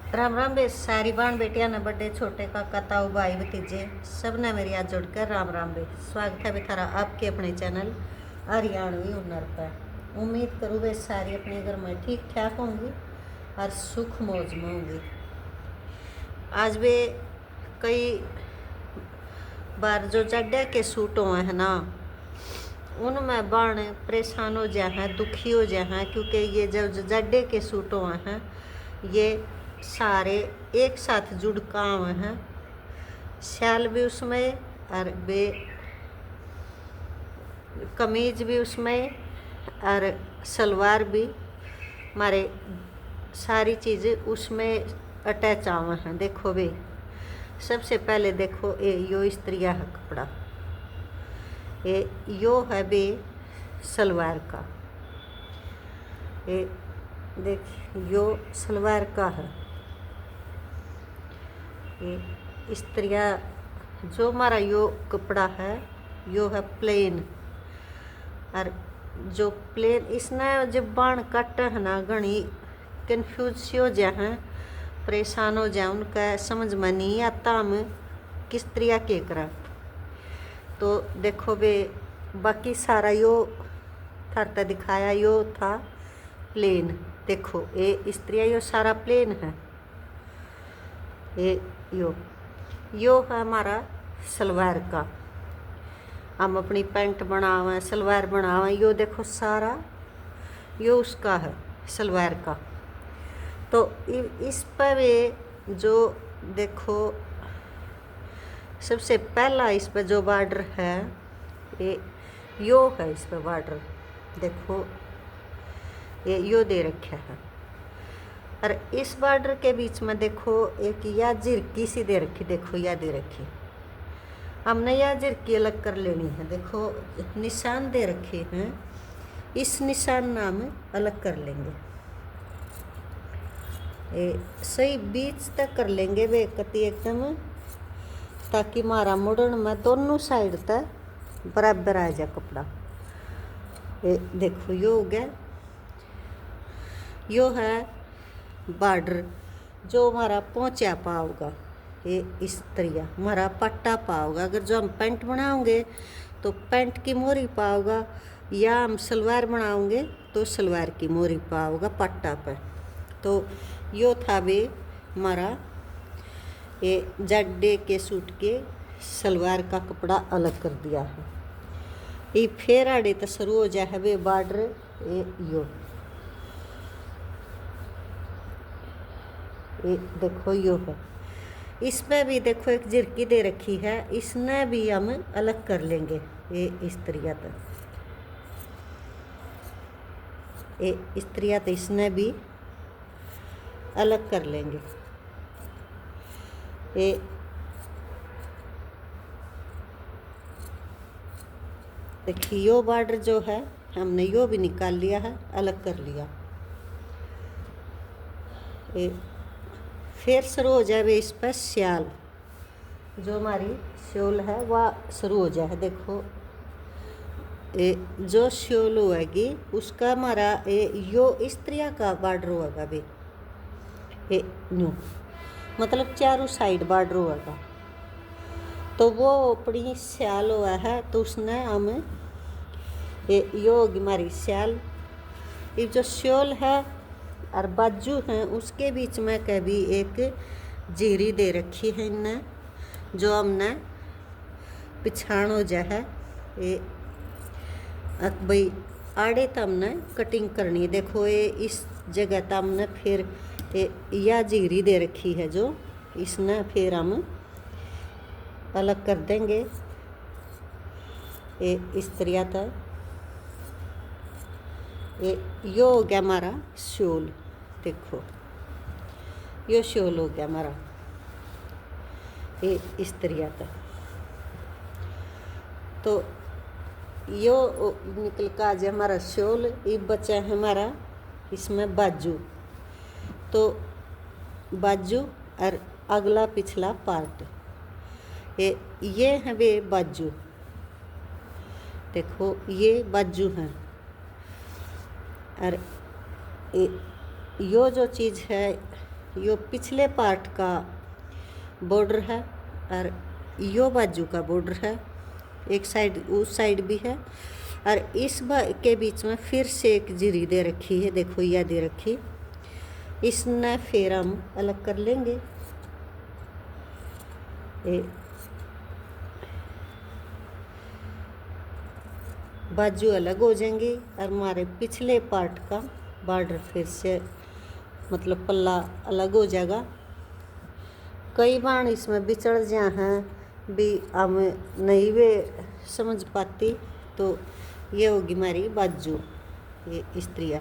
राम राम बे सारी बाण बेटिया ने बड़े छोटे काका ताऊ भाई भतीजे सब ने मेरी हाथ जोड़कर राम राम बे। स्वागत है बे थारा आपके अपने चैनल हरियाणवी हुनर पर। उम्मीद करूँ बे सारी अपने घर में ठीक ठाक होंगी और सुख मौज में होंगी। आज वे कई बार जो जड्डे के सूट हुए हैं ना, उनमें बाण परेशान हो जाए हैं, दुखी हो जाए हैं, क्योंकि ये जब जड्डे के सूट हुए हैं ये सारे एक साथ जुड़ काम हैं। शैल भी उसमें और बे कमीज भी उसमें और सलवार भी, हमारे सारी चीज़ें उसमें अटैच आवे हैं। देखो बे, सबसे पहले देखो ये यो स्त्रिया है कपड़ा, ये यो है बे सलवार का। ये देख यो सलवार का है। ये स्त्रिया जो हमारा यो कपड़ा है यो है प्लेन, और जो प्लेन इसने जब बाण कट है ना घनी कन्फ्यूज सी हो जाए हैं, परेशान हो जाए, उनका समझ में नहीं आता हम किस तरह के करा। तो देखो बे बाकी सारा यो थारता दिखाया यो था प्लेन। देखो ये स्त्रिया यो सारा प्लेन है। ये यो है हमारा सलवार का। हम अपनी पैंट बनावें सलवार बनावें, यो देखो सारा यो उसका है सलवार का। तो इस पर जो देखो सबसे पहला इस पर जो बॉर्डर है ये यो है। इस पर बॉर्डर देखो ये यो दे रखा है, और इस बॉर्डर के बीच में देखो एक या झिरकी सी दे रखी। देखो या दे रखी, हमने या झिरकी अलग कर लेनी है। देखो निशान दे रखे हैं, इस निशान ना हम अलग कर लेंगे। ये सही बीच तक कर लेंगे वे कति एकदम, ताकि हमारा मुड़न में दोनों साइड तक बराबर आ जाए कपड़ा। ये देखो यो हो गया, यो है बॉर्डर जो हमारा पहुँचा पाओगा। ये इस तरह हमारा पट्टा पाओगा। अगर जो हम पैंट बनाओगे तो पैंट की मोहरी पाओगा, या हम सलवार बनाओगे तो सलवार की मोहरी पाओगा पट्टा पर। तो यो था वे हमारा ये जड्डे के सूट के सलवार का कपड़ा अलग कर दिया है। ये फिर आड़े तो शुरू हो जाए वे बॉर्डर ये यो। ये देखो यो है, इसमें भी देखो एक झिरकी दे रखी है, इसने भी हम अलग कर लेंगे। ये इस तरह तक, ये इस तरह तक इसने भी अलग कर लेंगे। ये देखिए यो बॉर्डर जो है हमने यो भी निकाल लिया है, अलग कर लिया। ये फिर शुरू हो जाए इस पर श्याल, जो हमारी श्योल है वह शुरू हो जाए। देखो ये जो श्योल होएगी उसका हमारा यो इस तरह का बॉर्डर होगा भी, ये न्यू मतलब चारों साइड बॉर्डर होगा। तो वो अपनी श्याल हुआ है, तो उसने हम ये यो होगी हमारी श्याल। ये जो श्योल है और बाजू हैं उसके बीच में कभी एक जीरी दे रखी है इनने, जो हमने पिछाण हो जाए है। ये भाई आड़े तो हमने कटिंग करनी है। देखो ये इस जगह तो हमने फिर या जीरी दे रखी है, जो इसने फिर हम अलग कर देंगे। ये इस तरह था। ये यो हो गया हमारा शोल। देखो यो शोल हो गया हमारा, ये इस तरह का। तो यो निकल का आज हमारा शोल। ये बचा है हमारा इसमें बाजू। तो बाजू और अगला पिछला पार्ट ये है वे बाजू। देखो ये बाजू हैं, और यो जो चीज़ है यो पिछले पार्ट का बॉर्डर है और यो बाजू का बॉर्डर है, एक साइड उस साइड भी है। और इस के बीच में फिर से एक जीरी दे रखी है, देखो यह दे रखी, इसने फिर हम अलग कर लेंगे। बाजू अलग हो जाएंगी और हमारे पिछले पार्ट का बॉर्डर फिर से मतलब पल्ला अलग हो जाएगा। कई बार इसमें बिचड़ जा हैं भी हम नहीं वे समझ पाती, तो ये होगी हमारी बाजू, ये स्त्रिया।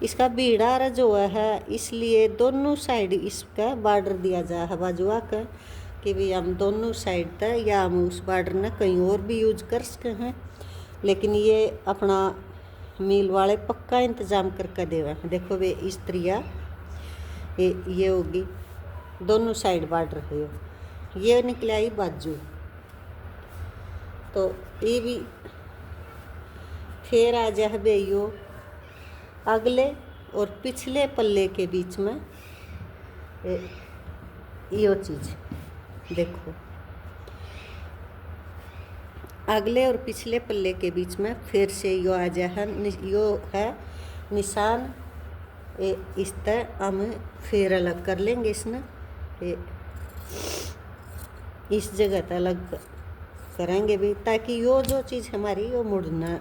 इसका बीड़ा जो है इसलिए दोनों साइड इसका बॉर्डर दिया जा है बाजुआ का, कि भी हम दोनों साइड तक या हम उस बॉर्डर ने कहीं और भी यूज कर सके हैं, लेकिन ये अपना मील वाले पक्का इंतज़ाम करके देवे। देखो वे स्त्रिया ये होगी दोनों साइड बॉर्डर है, ये निकला ही बाजू। तो ये भी फिर आ जाए बे यो अगले और पिछले पल्ले के बीच में यो चीज़ देखो, अगले और पिछले पल्ले के बीच में फिर से यो आ जाए, यो है निशान। इस तरह हम फिर अलग कर लेंगे इसने, इस जगह तक अलग करेंगे भी, ताकि यो जो चीज़ हमारी वो मुड़ना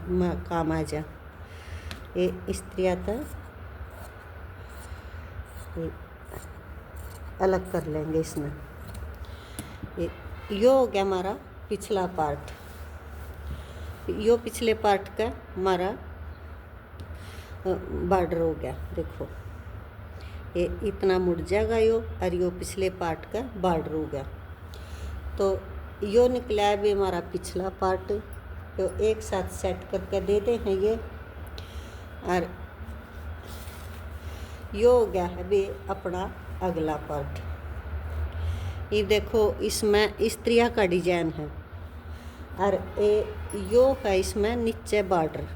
काम आ जाए। ये इस तरह तक अलग कर लेंगे इसमें। यो हो गया हमारा पिछला पार्ट, यो पिछले पार्ट का हमारा बॉर्डर हो गया। देखो ये इतना मुड़ जाएगा यो, और यो पिछले पार्ट का बॉर्डर हो गया। तो यो निकला है भी हमारा पिछला पार्ट, तो एक साथ सेट करके देते हैं ये। और यो हो गया है भी अपना अगला पार्ट। ये देखो इसमें स्त्रिया का डिजाइन है, और यो है इसमें नीचे बॉर्डर,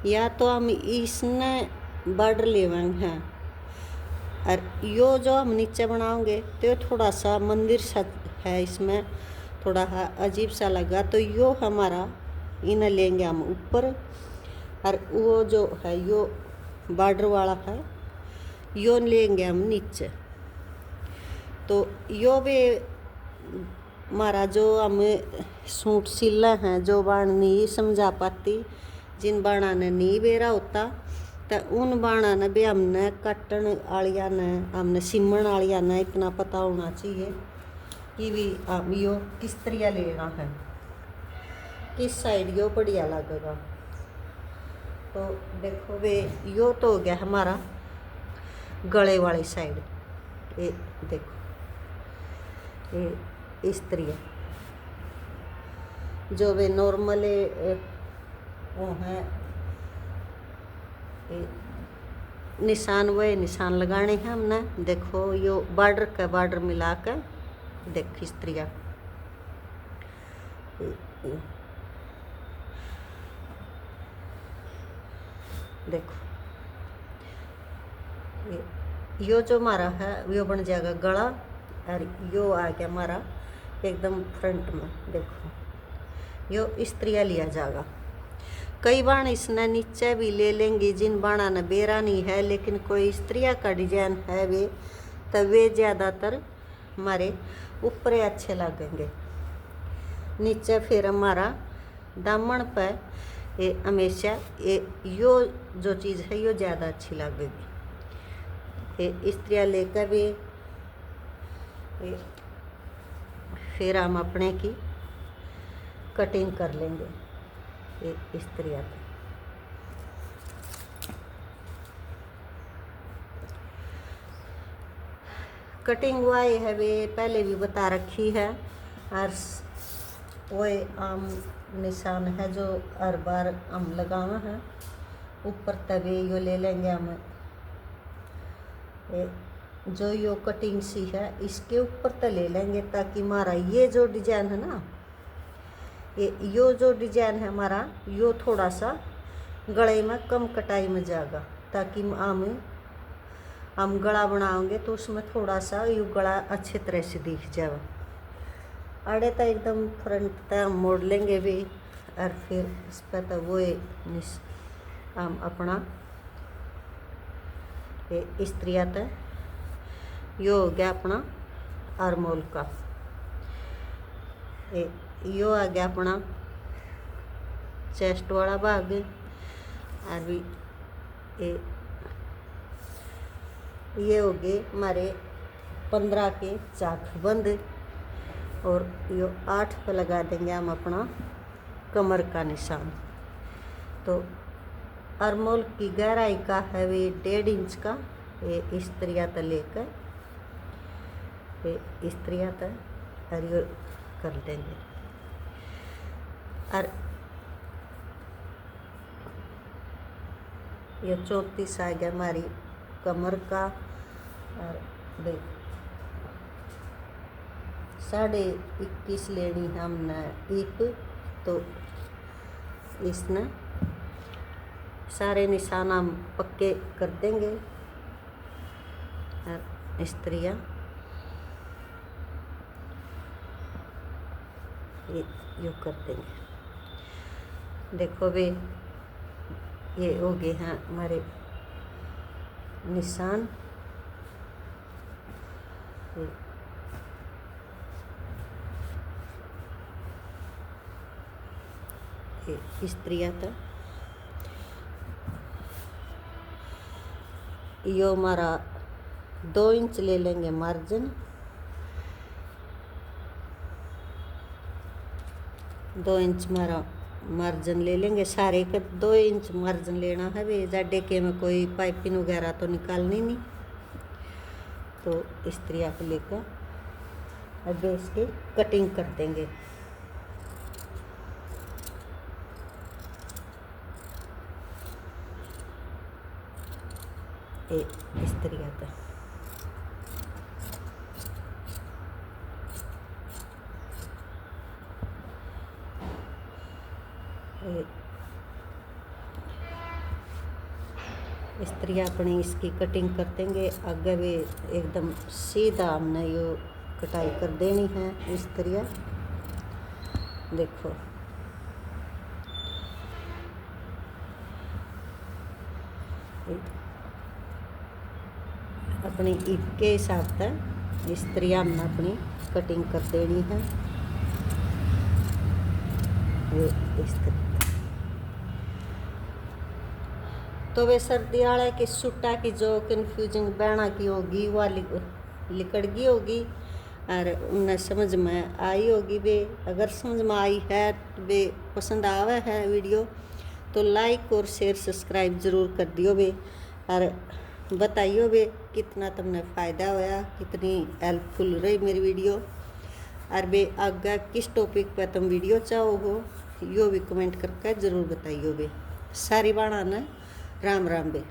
या तो हम इसने बॉर्डर लेवांगे हैं, और यो जो हम नीचे बनाओगे तो थोड़ा सा मंदिर सा है, इसमें थोड़ा अजीब सा लगा, तो यो हमारा इन्हें लेंगे हम ऊपर, और वो जो है यो बॉर्डर वाला है यो लेंगे हम नीचे। तो यो भी हमारा जो हम सूट सिला हैं, जो बाण नहीं समझा पाती, जिन बाणा ने नहीं बेरा होता, तो उन बाणा ने भी हमने कटन आलिया ने हमने सिमण आलिया ने इतना पता होना चाहिए कि भी हम यो किस तरह लेना है, किस साइड यो बढ़िया लगेगा। तो देखो वे यो तो हो गया हमारा गले वाली साइड, ये देखो ये इस तरह जो वे नॉर्मल वो हैं निशान, वह निशान लगाने हैं हमने। देखो यो बॉर्डर का बॉर्डर मिला कर देख इस तरह देखो, यो जो हमारा है यो बन जाएगा गला, और यो आ गया हमारा एकदम फ्रंट में। देखो यो इस तरह लिया जाएगा। कई बाण इसने नीचे भी ले लेंगे, जिन बाणा ने बेरा नहीं है, लेकिन कोई इस तरह का डिजाइन है वे, तो वे ज़्यादातर हमारे ऊपर अच्छे लगेंगे। नीचे फिर हमारा दामन पर ये हमेशा यो जो चीज़ है यो ज़्यादा अच्छी लगेगी। ये इस तरह लेकर भी फिर हम अपने की कटिंग कर लेंगे ये इस तरह से। कटिंग हुआ है वे पहले भी बता रखी है, और वो आम निशान है जो हर बार हम लगावा है ऊपर, तभी यो ले लेंगे हम जो यो कटिंग सी है इसके ऊपर तो ले लेंगे, ताकि हमारा ये जो डिजाइन है ना, यो जो डिजाइन है हमारा यो थोड़ा सा गले में कम कटाई में जाएगा, ताकि हम हम गला बनाओगे तो उसमें थोड़ा सा यू गला अच्छे तरह से दिख जाए। आड़े तो एकदम फ्रंट तक हम मोड़ लेंगे भी, और फिर इस पर तो वो हम अपना ये इस्त्रिया तक यो हो गया अपना आर्मोल का। यो आ गया अपना चेस्ट वाला भाग, और भी ये हो गए हमारे 15 के चाक बंद, और यो 8 पे लगा देंगे हम अपना कमर का निशान। तो आर्मोल की गहराई का है वे 1.5 इंच का, ये इस्त्रिया तक लेकर ये इस्त्रिया तक और ये कर देंगे। और ये 34 आ गया हमारी कमर का, और देख 21.5 लेनी है हमने ईप। तो इसने सारे निशान हम पक्के कर देंगे, और इस्त्रिया ये कर देंगे। देखो बे ये हो गए हैं हमारे निशान। इस्त्रिया था यो हमारा 2 इंच ले लेंगे मार्जिन, 2 इंच हमारा मार्जिन ले लेंगे। सारे का 2 इंच मार्जिन लेना है वे, जाडे के में कोई पाइपिंग वगैरह तो निकालनी नहीं। तो इस्त्रिया को लेकर अब इसकी कटिंग कर देंगे। इस्त्रिया का इस्त्रिया अपनी इसकी कटिंग कर देंगे। आगे भी एकदम सीधा हमने यो कटाई कर देनी है इस्त्रिया। देखो अपनी ईप के हिसाब से इस्त्रिया हमने अपनी कटिंग कर देनी है। ये इस तरह तो वे सर्दी वाले की सूटा की जो कन्फ्यूजन बहना की होगी वह लिकड़ गई होगी, और उन्हें समझ में आई होगी। वे अगर समझ में आई है तो वे पसंद आवे है वीडियो तो लाइक और शेयर सब्सक्राइब ज़रूर कर दियो वे, और बताइयो वे कितना तुमने फ़ायदा होया, कितनी हेल्पफुल रही मेरी वीडियो। और वे आगे किस टॉपिक पर तुम वीडियो चाहो हो यो भी कमेंट करके ज़रूर बताइयो वे। सारी बाणा ने राम राम बे।